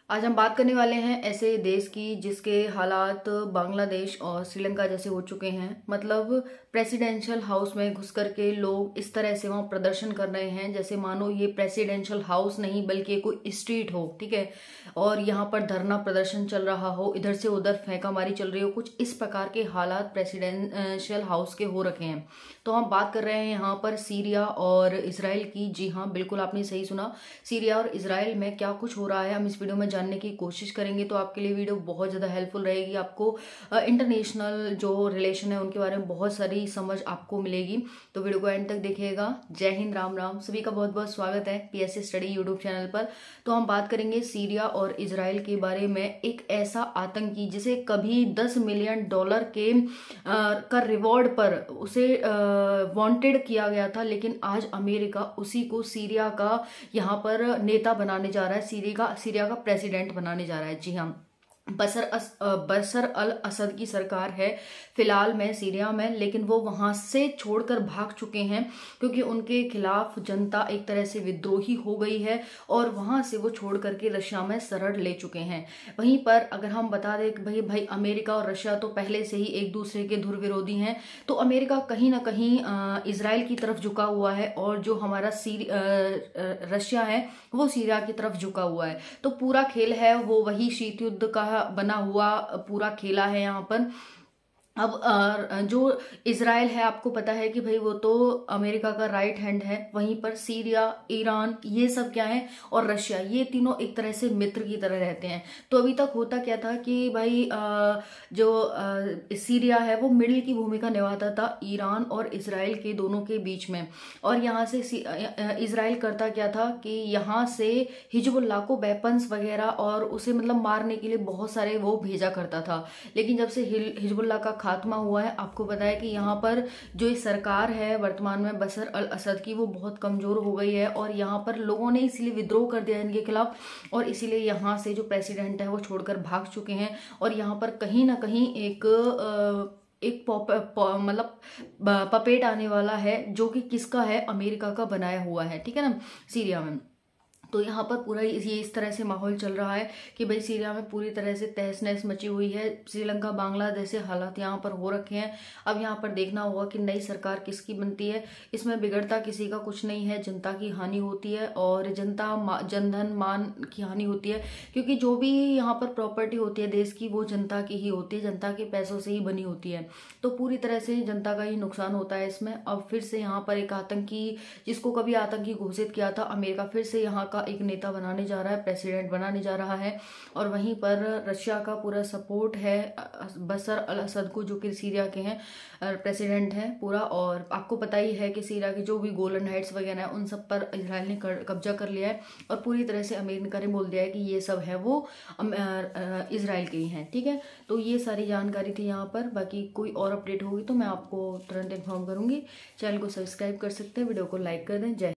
आज हम बात करने वाले हैं ऐसे देश की जिसके हालात बांग्लादेश और श्रीलंका जैसे हो चुके हैं। मतलब प्रेसिडेंशियल हाउस में घुस करके लोग इस तरह से वहां प्रदर्शन कर रहे हैं जैसे मानो ये प्रेसिडेंशियल हाउस नहीं बल्कि कोई स्ट्रीट हो, ठीक है। और यहाँ पर धरना प्रदर्शन चल रहा हो, इधर से उधर फेंकामारी चल रही हो, कुछ इस प्रकार के हालात प्रेसिडेंशियल हाउस के हो रखे हैं। तो हम बात कर रहे हैं यहाँ पर सीरिया और इसराइल की। जी हाँ, बिल्कुल आपने सही सुना, सीरिया और इसराइल में क्या कुछ हो रहा है हम इस वीडियो में जानने की कोशिश करेंगे। तो आपके लिए वीडियो बहुत ज़्यादा हेल्पफुल रहेगी। आपको इंटरनेशनल जो रिलेशन है उनके बारे में बहुत सारी समझ आपको मिलेगी। तो वीडियो को एंड तक देखिएगा। जय हिंद, राम राम, सभी का बहुत बहुत स्वागत है पीएससी स्टडी यूट्यूब चैनल पर। तो हम बात करेंगे सीरिया और इसराइल के बारे में। एक ऐसा आतंकी जिसे कभी $10 मिलियन के का रिवॉर्ड पर उसे वांटेड किया गया था, लेकिन आज अमेरिका उसी को सीरिया का यहाँ पर नेता बनाने जा रहा है, सीरिया का प्रेसिडेंट बनाने जा रहा है। जी हाँ, बशर अल असद की सरकार है फिलहाल में सीरिया में, लेकिन वो वहां से छोड़कर भाग चुके हैं क्योंकि उनके खिलाफ जनता एक तरह से विद्रोही हो गई है और वहां से वो छोड़ करके रशिया में शरण ले चुके हैं। वहीं पर अगर हम बता दें कि भाई अमेरिका और रशिया तो पहले से ही एक दूसरे के धुर विरोधी हैं, तो अमेरिका कहीं ना कहीं इसराइल की तरफ झुका हुआ है और जो हमारा रशिया है वो सीरिया की तरफ झुका हुआ है। तो पूरा खेल है वो वही शीत युद्ध का बना हुआ पूरा खेला है यहाँ पर। अब जो इसराइल है आपको पता है कि भाई वो तो अमेरिका का राइट हैंड है, वहीं पर सीरिया, ईरान, ये सब क्या है, और रशिया, ये तीनों एक तरह से मित्र की तरह रहते हैं। तो अभी तक होता क्या था कि भाई जो सीरिया है वो मिडिल की भूमिका निभाता था ईरान और इसराइल के दोनों के बीच में। और यहाँ से इसराइल करता क्या था कि यहाँ से हिजबुल्लाह को वेपन्स वगैरह और उसे मतलब मारने के लिए बहुत सारे वो भेजा करता था। लेकिन जब से हिजबुल्लाह का खात्मा हुआ है, आपको पता है कि यहाँ पर जो सरकार है वर्तमान में बशर अल असद की, वो बहुत कमजोर हो गई है और यहाँ पर लोगों ने इसलिए विद्रोह कर दिया इनके खिलाफ और इसीलिए यहाँ से जो प्रेसिडेंट है वो छोड़कर भाग चुके हैं। और यहाँ पर कहीं ना कहीं एक मतलब पपेट आने वाला है जो कि किसका है, अमेरिका का बनाया हुआ है, ठीक है ना, सीरिया में। तो यहाँ पर पूरा ये इस तरह से माहौल चल रहा है कि भाई सीरिया में पूरी तरह से तहस नहस मची हुई है। श्रीलंका, बांग्लादेश जैसे हालात यहाँ पर हो रखे हैं। अब यहाँ पर देखना होगा कि नई सरकार किसकी बनती है। इसमें बिगड़ता किसी का कुछ नहीं है, जनता की हानि होती है और जनधन मान की हानि होती है, क्योंकि जो भी यहाँ पर प्रॉपर्टी होती है देश की वो जनता की ही होती है, जनता के पैसों से ही बनी होती है। तो पूरी तरह से जनता का ही नुकसान होता है इसमें। अब फिर से यहाँ पर एक आतंकी, जिसको कभी आतंकी घोषित किया था अमेरिका, फिर से यहाँ का एक नेता बनाने जा रहा है, प्रेसिडेंट बनाने जा रहा है। और वहीं पर रशिया का पूरा सपोर्ट है बशर अल असद को, जो कि सीरिया के हैं प्रेसिडेंट हैं पूरा। और आपको पता ही है कि सीरिया के जो भी गोलन हाइट्स वगैरह है उन सब पर इसराइल ने कब्जा कर लिया है और पूरी तरह से अमेरिका ने बोल दिया है कि ये सब है वो इसराइल के ही हैं, ठीक है। तो ये सारी जानकारी थी यहाँ पर। बाकी कोई और अपडेट होगी तो मैं आपको तुरंत इन्फॉर्म करूंगी। चैनल को सब्सक्राइब कर सकते हैं, वीडियो को लाइक कर दें। जय